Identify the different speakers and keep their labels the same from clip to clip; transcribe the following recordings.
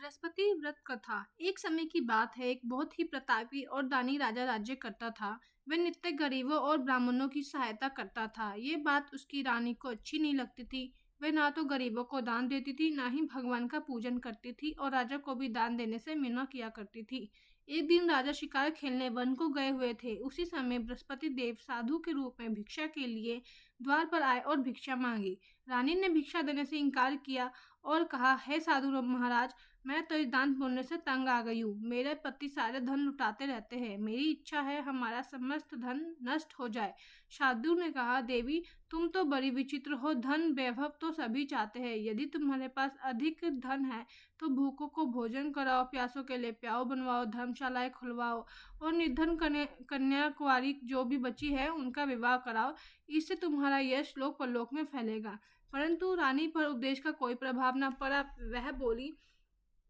Speaker 1: बृहस्पति व्रत कथा। एक समय की बात है, एक बहुत ही प्रतापी और दानी राजा राज्य करता था। वह नित्य गरीबों और ब्राह्मणों की सहायता करता था। ये बात उसकी रानी को अच्छी नहीं लगती थी। वह ना तो गरीबों को दान देती थी, ना ही भगवान का पूजन करती थी और राजा को भी दान देने से मना किया करती थी। एक दिन राजा शिकार खेलने वन को गए हुए थे। उसी समय बृहस्पति देव साधु के रूप में भिक्षा के लिए द्वार पर आए और भिक्षा मांगी। रानी ने भिक्षा देने से इनकार किया और कहा, हे साधु महाराज, मैं तो इस दान पुण्य से तंग आ गई हूँ। मेरे पति सारे धन लुटाते रहते हैं। मेरी इच्छा है हमारा समस्त धन नष्ट हो जाए। साधु ने कहा, देवी, तुम तो बड़ी विचित्र हो। धन वैभव तो सभी चाहते हैं। यदि तुम्हारे पास अधिक धन है तो भूखों को भोजन कराओ, प्यासों के लिए प्याऊ बनवाओ, धर्मशालाएं खुलवाओ और निर्धन कन्या कुंवारी जो भी बची है उनका विवाह कराओ। इससे तुम्हारा यश लोक परलोक में फैलेगा। परंतु रानी पर उपदेश का कोई प्रभाव न पड़ा। वह बोली,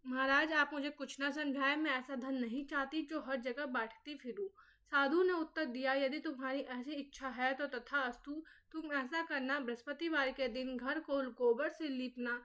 Speaker 1: महाराज, आप मुझे कुछ ना समझाए। मैं ऐसा धन नहीं चाहती जो हर जगह बांटती फिरूं। साधु ने उत्तर दिया, यदि तुम्हारी ऐसी इच्छा है तो तथास्तु। तुम ऐसा करना, बृहस्पतिवार के दिन घर को गोबर से लीपना,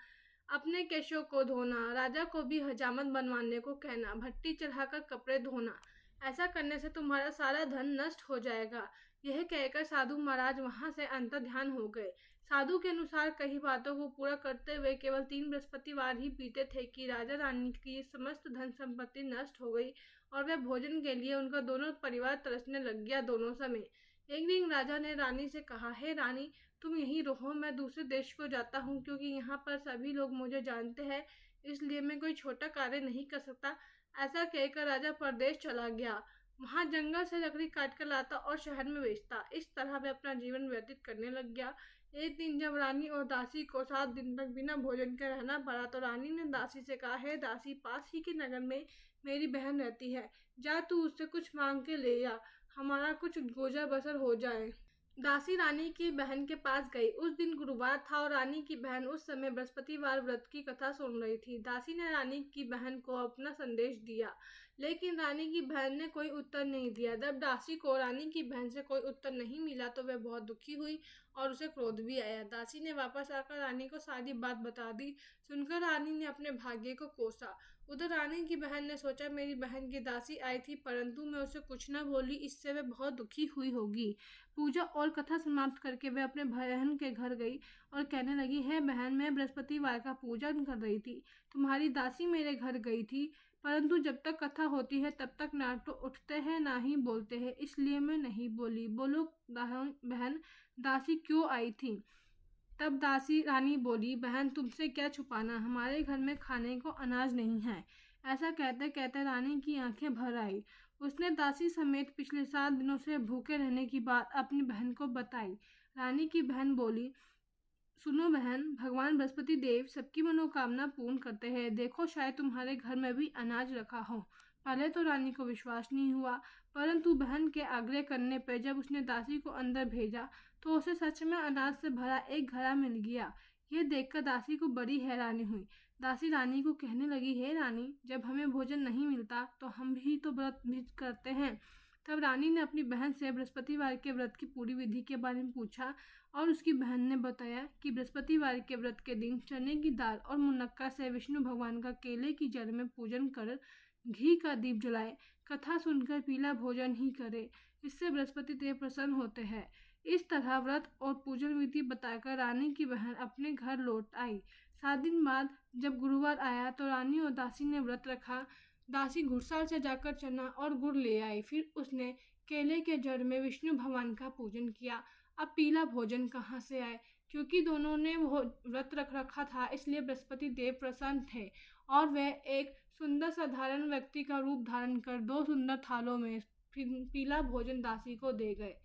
Speaker 1: अपने केशों को धोना, राजा को भी हजामत बनवाने को कहना, भट्टी चढ़ाकर कपड़े धोना। ऐसा करने से तुम्हारा सारा धन नष्ट हो जाएगा। यह कहकर साधु महाराज वहां से अंतर्ध्यान हो गए। साधु के अनुसार कई बातों को पूरा करते हुए केवल 3 बृहस्पतिवार ही बीते थे कि राजा रानी की समस्त धन संपत्ति नष्ट हो गई और वह भोजन के लिए उनका दोनों परिवार तरसने लग गया दोनों समय। एक दिन राजा ने रानी से कहा, हे रानी, तुम यहीं रहो, मैं दूसरे देश को जाता हूँ, क्योंकि यहाँ पर सभी लोग मुझे जानते हैं, इसलिए मैं कोई छोटा कार्य नहीं कर सकता। ऐसा कहकर राजा परदेश चला गया। वहां जंगल से लकड़ी काट कर लाता और शहर में बेचता। इस तरह वह अपना जीवन व्यतीत करने लग गया। एक दिन जब रानी और दासी को 7 दिन तक बिना भोजन के रहना पड़ा तो रानी ने दासी से कहा, हे दासी, पास ही के नगर में मेरी बहन रहती है, जा तू उससे कुछ मांग के ले आ, हमारा कुछ गुजर बसर हो जाए। दासी रानी की बहन के पास गई। उस दिन गुरुवार था और रानी की बहन उस समय बृहस्पतिवार व्रत की कथा सुन रही थी। दासी ने रानी की बहन को अपना संदेश दिया, लेकिन रानी की बहन ने कोई उत्तर नहीं दिया। जब दासी को रानी की बहन से कोई उत्तर नहीं मिला तो वह बहुत दुखी हुई और उसे क्रोध भी आया। दासी ने वापस आकर रानी को सारी बात बता दी। सुनकर रानी ने अपने भाग्य को कोसा। उधर रानी की बहन ने सोचा, मेरी बहन की दासी आई थी परंतु मैं उसे कुछ न बोली, इससे वह बहुत दुखी हुई होगी। पूजा और कथा समाप्त करके वह अपने बहन के घर गई और कहने लगी, है बहन, मैं बृहस्पतिवार का पूजन कर रही थी। तुम्हारी दासी मेरे घर गई थी, परंतु जब तक कथा होती है तब तक ना तो उठते हैं ना ही बोलते हैं, इसलिए मैं नहीं बोली। बोलो बहन, दासी क्यों आई थी? तब दासी रानी बोली, बहन, तुमसे क्या छुपाना, हमारे घर में खाने को अनाज नहीं है। ऐसा कहते कहते रानी की आंखें भर आई। उसने दासी समेत पिछले 7 दिनों से भूखे रहने की बात अपनी बहन को बताई। रानी की बहन बोली, सुनो बहन, भगवान बृहस्पति देव सबकी मनोकामना पूर्ण करते हैं। देखो, शायद तुम्हारे घर में भी अनाज रखा हो। पहले तो रानी को विश्वास नहीं हुआ, परंतु बहन के आग्रह करने पर जब उसने दासी को अंदर भेजा तो उसे सच में अनाज से भरा एक घड़ा मिल गया। यह देखकर दासी को बड़ी हैरानी हुई। दासी रानी को कहने लगी, हे रानी, जब हमें भोजन नहीं मिलता तो हम भी तो व्रत भी करते हैं। तब रानी ने अपनी बहन से बृहस्पतिवार के व्रत की पूरी विधि के बारे में पूछा और उसकी बहन ने बताया कि बृहस्पतिवार के व्रत के दिन चने की दाल और मुनक्का से विष्णु भगवान का केले की जड़ में पूजन कर घी का दीप जलाए, कथा सुनकर पीला भोजन ही करे, इससे बृहस्पति देव प्रसन्न होते हैं। इस तरह व्रत और पूजन विधि बताकर रानी की बहन अपने घर लौट आई। 7 दिन बाद जब गुरुवार आया तो रानी और दासी ने व्रत रखा। दासी घुड़साल से जाकर चना और गुड़ ले आई। फिर उसने केले के जड़ में विष्णु भगवान का पूजन किया। अब पीला भोजन कहाँ से आए? क्योंकि दोनों ने वो व्रत रख रखा था, इसलिए बृहस्पति देव प्रसन्न थे और वह एक सुंदर साधारण व्यक्ति का रूप धारण कर 2 सुंदर थालों में पीला भोजन दासी को दे गए।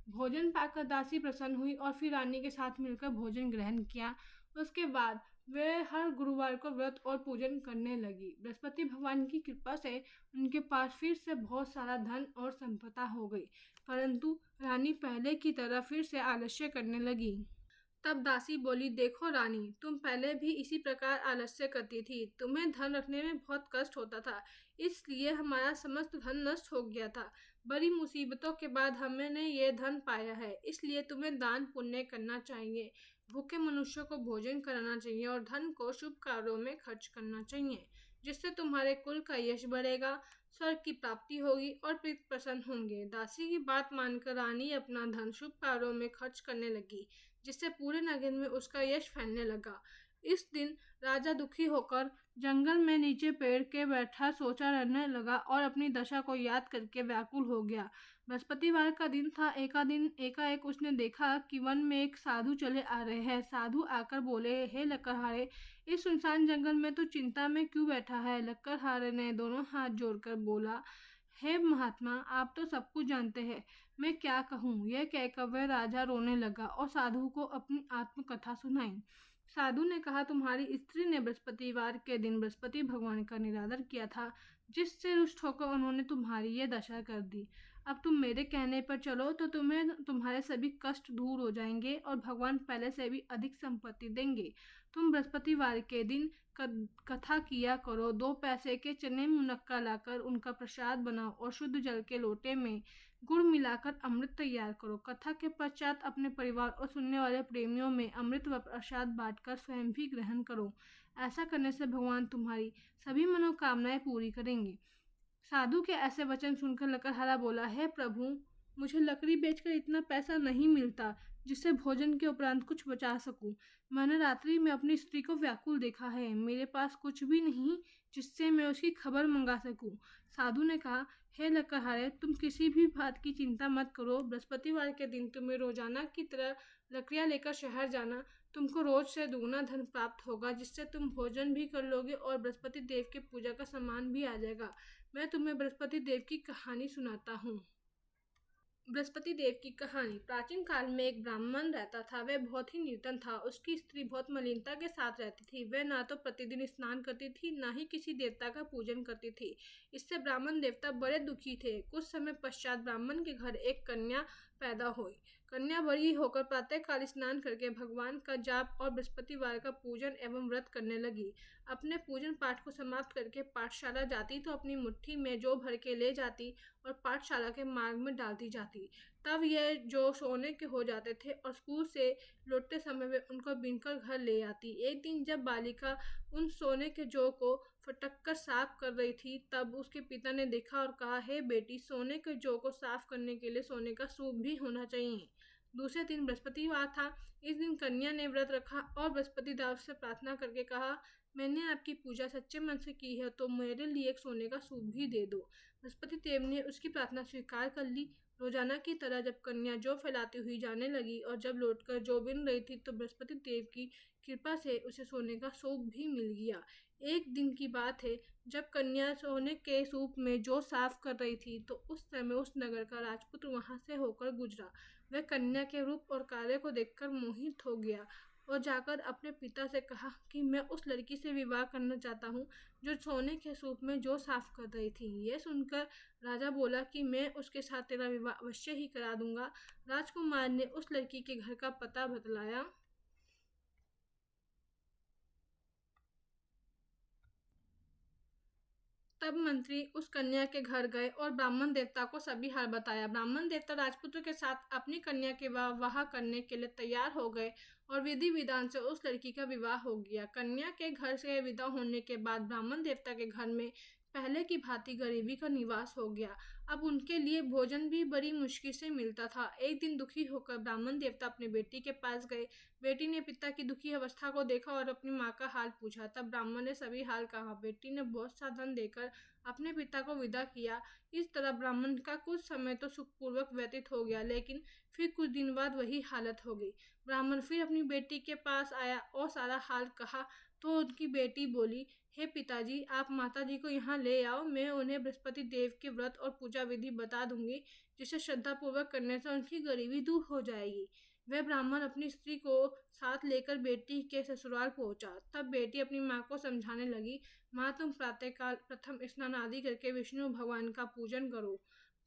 Speaker 1: भोजन पाकर दासी प्रसन्न हुई और फिर रानी के साथ मिलकर भोजन ग्रहण किया। उसके बाद वे हर गुरुवार को व्रत और पूजन करने लगी। बृहस्पति भगवान की कृपा से उनके पास फिर से बहुत सारा धन और संपदा हो गई, परंतु रानी पहले की तरह फिर से आलस्य करने लगी। तब दासी बोली, देखो रानी, तुम पहले भी इसी प्रकार आलस्य करती थी। तुम्हें धन रखने में बहुत कष्ट होता था, इसलिए हमारा समस्त धन नष्ट हो गया था। बड़ी मुसीबतों के बाद हमने ये धन पाया है, इसलिए तुम्हें दान पुण्य करना चाहिए। भूखे मनुष्यों को भोजन कराना चाहिए और धन को शुभ कार्यों में खर्च करना चाहिए, जिससे तुम्हारे कुल का यश बढ़ेगा, स्वर्ग की प्राप्ति होगी और पितृ प्रसन्न होंगे। दासी की बात मानकर रानी अपना धन शुभ कार्यों में खर्च करने लगी, जिससे पूरे नगर में उसका यश फैलने लगा। इस दिन राजा दुखी होकर जंगल में नीचे पेड़ के बैठा सोचा रहने लगा और अपनी दशा को याद करके व्याकुल हो गया। बृहस्पतिवार का दिन था। एकाएक उसने देखा कि वन में एक साधु चले आ रहे हैं। साधु आकर बोले, हे लकड़हारे, इस सुनसान जंगल में तो चिंता में क्यों बैठा है? लकड़हारे ने दोनों हाथ जोड़कर बोला, हे महात्मा, आप तो सब कुछ जानते हैं, मैं क्या कहूँ? यह कहकर वह राजा रोने लगा और साधु को अपनी आत्मकथा सुनाई। साधु ने कहा, तुम्हारी स्त्री ने बृहस्पतिवार के दिन बृहस्पति भगवान का निरादर किया था, जिससे रुष्ट होकर उन्होंने तुम्हारी ये दशा कर दी। अब तुम मेरे कहने पर चलो तो तुम्हें तुम्हारे सभी कष्ट दूर हो जाएंगे और भगवान पहले से भी अधिक संपत्ति देंगे। तुम बृहस्पतिवार के दिन कथा किया करो। 2 पैसे के चने मुनक्का लाकर उनका प्रसाद बनाओ और शुद्ध जल के लोटे में गुड़ मिलाकर अमृत तैयार करो। कथा के पश्चात अपने परिवार और सुनने वाले प्रेमियों में अमृत व प्रसाद बांटकर स्वयं भी ग्रहण करो। ऐसा करने से भगवान तुम्हारी सभी मनोकामनाएं पूरी करेंगे। साधु के ऐसे वचन सुनकर लकड़हारा बोला, हे प्रभु, मुझे लकड़ी बेचकर इतना पैसा नहीं मिलता जिससे भोजन के उपरांत कुछ बचा सकूं। मैंने रात्रि में अपनी स्त्री को व्याकुल देखा है। मेरे पास कुछ भी नहीं जिससे मैं उसकी खबर मंगा सकूं। साधु ने कहा, हे लकड़हारे, तुम किसी भी बात की चिंता मत करो। बृहस्पतिवार के दिन तुम्हें रोजाना की तरह लकड़ियां लेकर शहर जाना। तुमको रोज से दुगना धन प्राप्त होगा, जिससे तुम भोजन भी कर लोगे और बृहस्पति देव की पूजा का सामान भी आ जाएगा। मैं तुम्हें बृहस्पति देव की कहानी सुनाता हूँ। बृहस्पति देव की कहानी। प्राचीन काल में एक ब्राह्मण रहता था। वह बहुत ही निर्धन था। उसकी स्त्री बहुत मलिनता के साथ रहती थी। वह ना तो प्रतिदिन स्नान करती थी, ना ही किसी देवता का पूजन करती थी। इससे ब्राह्मण देवता बड़े दुखी थे। कुछ समय पश्चात ब्राह्मण के घर एक कन्या पैदा हुई। कन्या बड़ी होकर प्रातःकाल स्नान करके भगवान का जाप और बृहस्पतिवार का पूजन एवं व्रत करने लगी। अपने पूजन पाठ को समाप्त करके पाठशाला जाती तो अपनी मुट्ठी में जौ भर के ले जाती और पाठशाला के मार्ग में डालती जाती। तब यह जो सोने के हो जाते थे और स्कूल से लौटते समय वे उनको बीनकर घर ले आती। एक दिन जब बालिका उन सोने के जौ को फटक कर साफ कर रही थी, तब उसके पिता ने देखा और कहा, हे बेटी, सोने के जौ को साफ करने के लिए सोने का सूप भी होना चाहिए। दूसरे दिन बृहस्पतिवार था। इस दिन कन्या ने व्रत रखा और बृहस्पति देव से प्रार्थना करके कहा, मैंने आपकी पूजा सच्चे मन से की है, तो मेरे लिए एक सोने का सूप भी दे दो। बृहस्पति देव ने उसकी प्रार्थना स्वीकार कर ली। रोजाना की तरह जब कन्या जौ फैलाती हुई जाने लगी और जब लौटकर जौ बिन रही थी, तो बृहस्पति देव की कृपा से उसे सोने का सूप भी मिल गया। एक दिन की बात है, जब कन्या सोने के सूप में जौ साफ कर रही थी, तो उस समय उस नगर का राजपुत्र वहां से होकर गुजरा। वह कन्या के रूप और कार्य को देखकर मोहित हो गया और जाकर अपने पिता से कहा कि मैं उस लड़की से विवाह करना चाहता हूँ जो सोने के सूप में जौ साफ कर रही थी। यह सुनकर राजा बोला कि मैं उसके साथ तेरा विवाह अवश्य ही करा दूंगा। राजकुमार ने उस लड़की के घर का पता बतलाया। तब मंत्री उस कन्या के घर गए और ब्राह्मण देवता को सभी हाल बताया। ब्राह्मण देवता राजपुत्र के साथ अपनी कन्या के विवाह करने के लिए तैयार हो गए और विधि विधान से उस लड़की का विवाह हो गया। कन्या के घर से विदा होने के बाद ब्राह्मण देवता के घर में पहले की भांति गरीबी का निवास हो गया। अब उनके लिए भोजन भी बड़ी मुश्किल से मिलता था। एक दिन दुखी होकर ब्राह्मण देवता अपनी बेटी के पास गए। बेटी ने पिता की दुखी अवस्था को देखा और अपनी माँ का हाल पूछा। तब ब्राह्मण ने सभी हाल कहा। बेटी ने बहुत सा धन देकर अपने पिता को विदा किया। इस तरह ब्राह्मण का कुछ समय तो सुखपूर्वक व्यतीत हो गया, लेकिन फिर कुछ दिन बाद वही हालत हो गई। ब्राह्मण फिर अपनी बेटी के पास आया और सारा हाल कहा, तो उनकी बेटी बोली, हे पिताजी, आप माताजी को यहाँ ले आओ। मैं उन्हें बृहस्पति देव के व्रत और पूजा विधि बता दूंगी, जिसे श्रद्धा पूर्वक करने से उनकी गरीबी दूर हो जाएगी। वह ब्राह्मण अपनी स्त्री को साथ लेकर बेटी के ससुराल पहुंचा। तब बेटी अपनी माँ को समझाने लगी, माँ, तुम प्रातःकाल प्रथम स्नान आदि करके विष्णु भगवान का पूजन करो।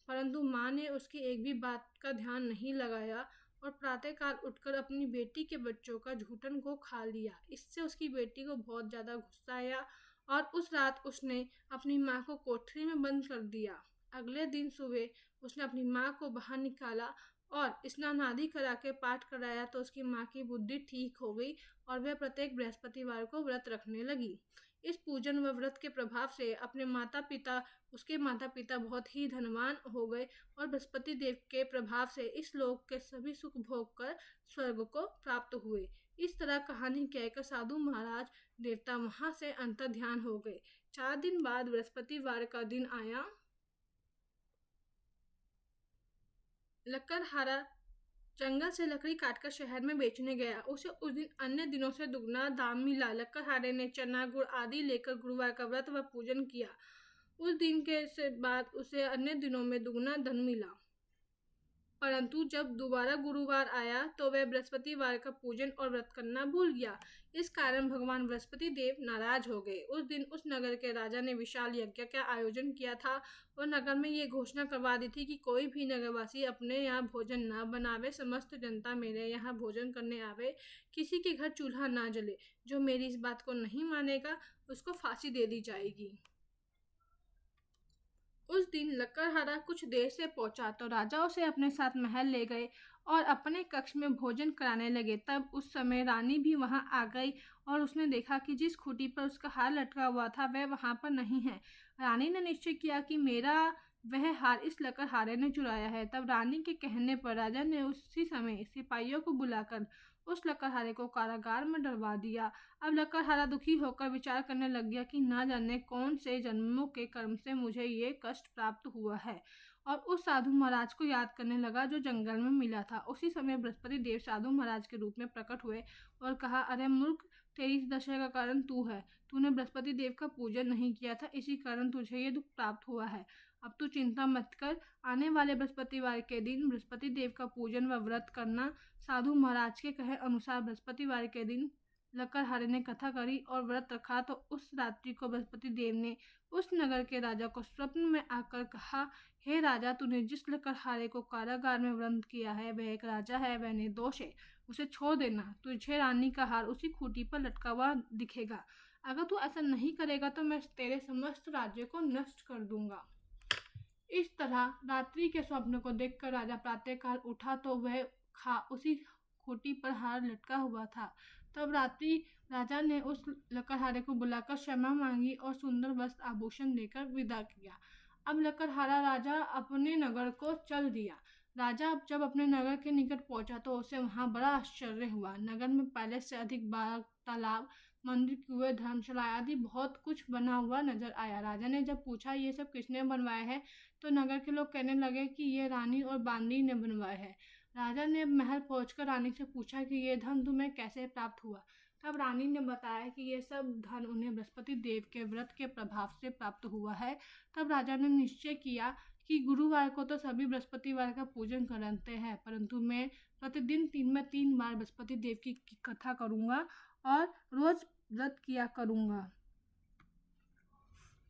Speaker 1: परंतु माँ ने उसकी एक भी बात का ध्यान नहीं लगाया और प्रातःकाल उठकर अपनी बेटी के बच्चों का झूठन को खा लिया। इससे उसकी बेटी को बहुत ज्यादा गुस्सा आया और उस रात उसने अपनी माँ को कोठरी में बंद कर दिया। अगले दिन सुबह उसने अपनी माँ को बाहर निकाला और स्नान आदि करा के पाठ कराया तो उसकी माँ की बुद्धि ठीक हो गई और वह प्रत्येक बृहस्पतिवार को व्रत रखने लगी। इस पूजन व व्रत के प्रभाव से उसके माता पिता बहुत ही धनवान हो गए और बृहस्पति देव के प्रभाव से इस लोक के सभी सुख भोग कर स्वर्ग को प्राप्त हुए। इस तरह कहानी कहकर साधु महाराज देवता वहां से अंतर ध्यान हो गए। 4 दिन बाद बृहस्पतिवार का दिन आया। लकड़हारा जंगल से लकड़ी काटकर शहर में बेचने गया। उसे उस दिन अन्य दिनों से दुगना दाम मिला। लकड़हारे ने चना गुड़ आदि लेकर गुरुवार का व्रत व पूजन किया। उस दिन के से बाद उसे अन्य दिनों में दुगना धन मिला। परंतु जब दोबारा गुरुवार आया तो वह बृहस्पतिवार का पूजन और व्रत करना भूल गया। इस कारण भगवान बृहस्पति देव नाराज हो गए। उस दिन उस नगर के राजा ने विशाल यज्ञ का आयोजन किया था और नगर में ये घोषणा करवा दी थी कि कोई भी नगरवासी अपने यहाँ भोजन न बनावे, समस्त जनता मेरे यहाँ भोजन करने आवे, किसी के घर चूल्हा ना जले। जो मेरी इस बात को नहीं मानेगा उसको फांसी दे दी जाएगी। उस दिन लकड़हारा कुछ देर से पहुंचा तो राजा उसे अपने साथ महल ले गए और अपने कक्ष में भोजन कराने लगे। तब उस समय रानी भी वहां आ गई और उसने देखा कि जिस खूंटी पर उसका हार लटका हुआ था वह वहां पर नहीं है। रानी ने निश्चय किया कि मेरा वह हार इस लकड़हारे ने चुराया है। तब रानी के कहने पर राजा ने उसी समय सिपाहियों को बुलाकर उस लकड़हारे को कारागार में डलवा दिया। अब लकड़हारा दुखी होकर विचार करने लग गया कि ना जाने कौन से जन्मों के कर्म से मुझे ये कष्ट प्राप्त हुआ है, और उस साधु महाराज को याद करने लगा जो जंगल में मिला था। उसी समय बृहस्पति देव साधु महाराज के रूप में प्रकट हुए और कहा, अरे मूर्ख, तेरी इस दशा का कारण तू है। तूने बृहस्पति देव का पूजन नहीं किया था, इसी कारण तुझे ये दुख प्राप्त हुआ है। अब तू चिंता मत कर, आने वाले बृहस्पतिवार के दिन बृहस्पति देव का पूजन व व्रत करना। साधु महाराज के कहे अनुसार बृहस्पतिवार के दिन लकड़हारे ने कथा करी और व्रत रखा तो उस रात्रि को बृहस्पति देव ने उस नगर के राजा को स्वप्न में आकर कहा, हे राजा, तूने जिस लकड़हारे को कारागार में बंद किया है वह एक राजा है, वह निर्दोष है, उसे छोड़ देना। तुझे रानी का हार उसी खूंटी पर लटका हुआ दिखेगा। अगर तू ऐसा नहीं करेगा तो मैं तेरे समस्त राज्य को नष्ट कर दूंगा। इस तरह रात्रि के स्वप्न को देखकर राजा प्रातःकाल उठा तो वह उसी खूंटी पर हार लटका हुआ था। तब रात्रि राजा ने उस लकड़हारे को बुलाकर क्षमा मांगी और सुंदर वस्त्र आभूषण देकर विदा किया। अब लकड़हारा राजा अपने नगर को चल दिया। राजा जब अपने नगर के निकट पहुंचा तो उसे वहां बड़ा आश्चर्य हुआ। नगर में पहले से अधिक बाग, तालाब, मंदिर, कुएं, धर्मशाला आदि बहुत कुछ बना हुआ नजर आया। राजा ने जब पूछा ये सब किसने बनवाया है तो नगर के लोग कहने लगे कि ये रानी और बांदी ने बनवाया है। राजा ने महल पहुंचकर रानी से पूछा कि ये धन तुम्हें कैसे प्राप्त हुआ। तब रानी ने बताया कि ये सब धन उन्हें बृहस्पति देव के व्रत के प्रभाव से प्राप्त हुआ है। तब राजा ने निश्चय किया कि गुरुवार को तो सभी बृहस्पतिवार का पूजन करते हैं, परंतु मैं प्रतिदिन 3 बार बृहस्पति देव की कथा करूंगा और रोज व्रत किया करूंगा।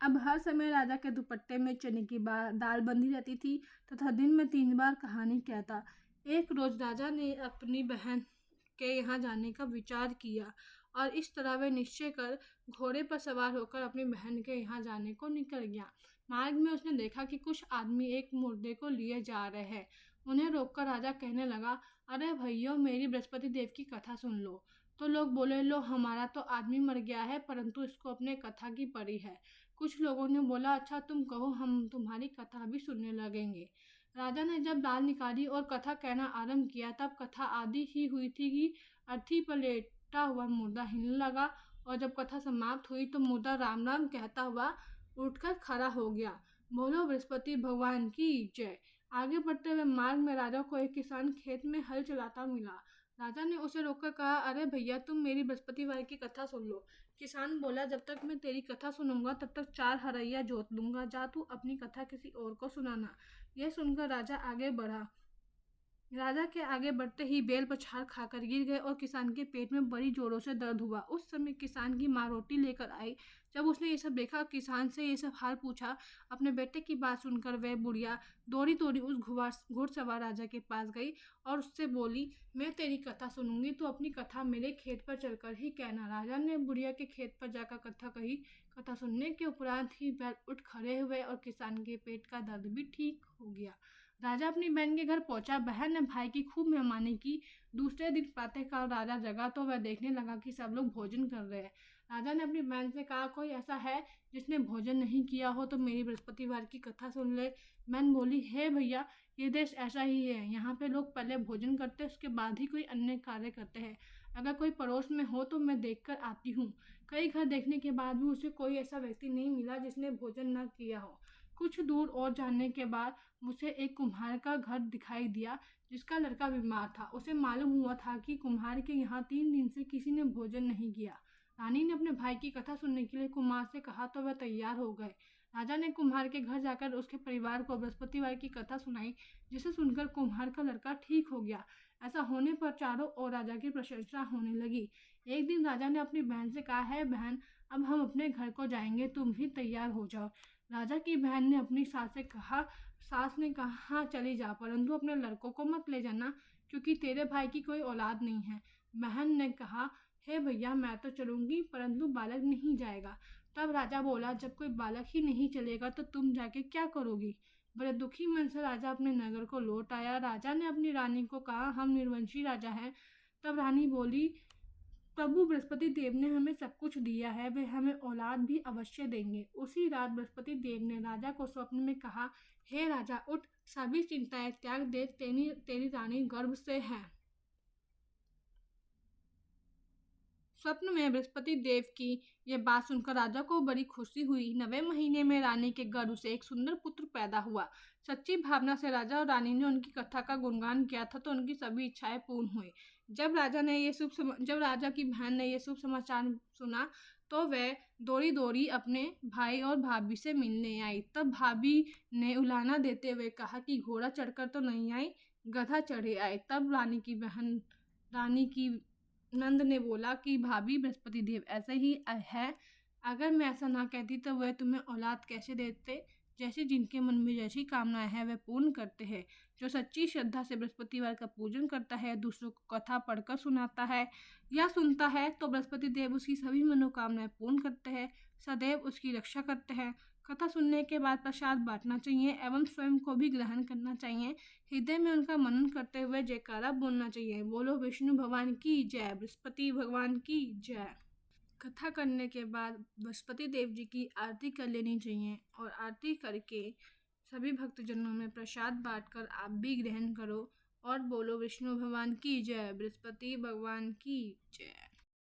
Speaker 1: अब हर समय राजा के दुपट्टे में चने की दाल बंधी रहती थी तथा दिन में 3 बार कहानी कहता। एक रोज राजा ने अपनी बहन के यहाँ जाने का विचार किया और इस तरह वह निश्चय कर घोड़े पर सवार होकर अपनी बहन के यहाँ जाने को निकल गया। मार्ग में उसने देखा कि कुछ आदमी एक मुर्दे को लिए जा रहे हैं। उन्हें रोककर राजा कहने लगा, अरे भैया, मेरी बृहस्पति देव की कथा सुन लो। तो लोग बोले, लो, हमारा तो आदमी मर गया है परंतु इसको अपने कथा की पड़ी है। कुछ लोगों ने बोला, अच्छा तुम कहो, हम तुम्हारी कथा भी सुनने लगेंगे। राजा ने जब दाल निकाली और कथा कहना आरंभ किया तब कथा आदि ही हुई थी कि अर्थी पर लेटा हुआ मुर्दा हिलने लगा और जब कथा समाप्त हुई तो मुर्दा राम राम कहता हुआ उठकर खड़ा हो गया। बोलो बृहस्पति भगवान की जय। आगे बढ़ते हुए मार्ग में राजा को एक किसान खेत में हल चलाता मिला। राजा ने उसे रोककर कहा, अरे भैया, तुम मेरी बृहस्पतिवार की कथा सुन लो। किसान बोला, जब तक मैं तेरी कथा सुनूंगा तब तक 4 हरैया जोत दूंगा। जा तू अपनी कथा किसी और को सुनाना। यह सुनकर राजा आगे बढ़ा। राजा के आगे बढ़ते ही बैल पछाड़ खाकर गिर गए और किसान के पेट में बड़ी जोरों से दर्द हुआ। उस समय किसान की माँ रोटी लेकर आई। जब उसने ये सब देखा, किसान से ये सब हाल पूछा। अपने बेटे की बात सुनकर वह बुढ़िया दौड़ी दौड़ी उस घुड़सवार राजा के पास गई और उससे बोली, मैं तेरी कथा सुनूंगी, तो अपनी कथा मेरे खेत पर चलकर ही कहना। राजा ने बुढ़िया के खेत पर जाकर कथा कही। कथा सुनने के उपरांत ही बैल उठ खड़े हुए और किसान के पेट का दर्द भी ठीक हो गया। राजा अपनी बहन के घर पहुंचा। बहन ने भाई की खूब मेहमानी की। दूसरे दिन प्रातःकाल राजा जगा तो वह देखने लगा कि सब लोग भोजन कर रहे हैं। राजा ने अपनी बहन से कहा, कोई ऐसा है जिसने भोजन नहीं किया हो तो मेरी बृहस्पतिवार की कथा सुन ले। बहन बोली, हे भैया, ये देश ऐसा ही है। यहाँ पे लोग पहले भोजन करते हैं, उसके बाद ही कोई अन्य कार्य करते हैं। अगर कोई पड़ोस में हो तो मैं देखकर आती हूँ। कई घर देखने के बाद भी उसे कोई ऐसा व्यक्ति नहीं मिला जिसने भोजन न किया हो। कुछ दूर और जाने के बाद उसे एक कुम्हार का घर दिखाई दिया जिसका लड़का बीमार था। उसे मालूम हुआ था कि कुम्हार के यहाँ 3 दिन से किसी ने भोजन नहीं किया। रानी ने अपने भाई की कथा सुनने के लिए कुम्हार से कहा तो वह तैयार हो गए। राजा ने कुम्हार के घर जाकर उसके परिवार को बृहस्पतिवार की कथा सुनाई, जिसे सुनकर कुम्हार का लड़का ठीक हो गया। ऐसा होने पर चारों ओर राजा की प्रशंसा होने लगी। एक दिन राजा ने अपनी बहन से कहा, है बहन, अब हम अपने घर को जाएंगे, तुम भी तैयार हो जाओ। राजा की बहन ने अपनी सास ने कहा, चली जा, परंतु अपने लड़कों को मत ले जाना, क्योंकि तेरे भाई की कोई औलाद नहीं है। बहन ने कहा, हे भैया, मैं तो चलूंगी, परंतु बालक नहीं जाएगा। तब राजा बोला, जब कोई बालक ही नहीं चलेगा तो तुम जाके क्या करोगी। बड़े दुखी मन से राजा अपने नगर को लौट आया। राजा ने अपनी रानी को कहा, हम निर्वंशी राजा हैं। तब रानी बोली, प्रभु बृहस्पति देव ने हमें सब कुछ दिया है, वे हमें औलाद भी अवश्य देंगे। उसी रात बृहस्पति देव ने राजा को स्वप्न में कहा, हे राजा, उठ, सभी चिंताएं त्याग दे, तेरी रानी गर्भ से है। स्वप्न में बृहस्पति देव की यह बात सुनकर राजा को बड़ी खुशी हुई। 9वें महीने में रानी के गर्भ से एक सुंदर पुत्र पैदा हुआ। सच्ची भावना से राजा और रानी ने उनकी कथा का गुणगान किया था तो उनकी सभी इच्छाएं पूर्ण हुई। जब राजा की बहन ने यह शुभ समाचार सुना तो वह दौड़ी दौड़ी अपने भाई और भाभी से मिलने आई। तब भाभी ने उलाहना देते हुए कहा कि घोड़ा चढ़कर तो नहीं आई, गधा चढ़े आए। तब रानी की नंद ने बोला कि भाभी, बृहस्पति देव ऐसे ही है। अगर मैं ऐसा ना कहती तो वह तुम्हें औलाद कैसे देते। जैसे जिनके मन में जैसी कामनाएं हैं वह पूर्ण करते हैं। जो सच्ची श्रद्धा से बृहस्पतिवार का पूजन करता है, दूसरों को कथा पढ़कर सुनाता है या सुनता है, तो बृहस्पति देव उसकी सभी मनोकामनाएं पूर्ण करते हैं, सदैव उसकी रक्षा करते हैं। कथा सुनने के बाद प्रसाद बांटना चाहिए एवं स्वयं को भी ग्रहण करना चाहिए। हृदय में उनका मनन करते हुए जयकारा बोलना चाहिए। बोलो विष्णु भगवान की जय, बृहस्पति भगवान की जय। कथा करने के बाद बृहस्पति देव जी की आरती कर लेनी चाहिए और आरती करके सभी भक्तजनों में प्रसाद बांटकर आप भी ग्रहण करो और बोलो विष्णु भगवान की जय, बृहस्पति भगवान की जय।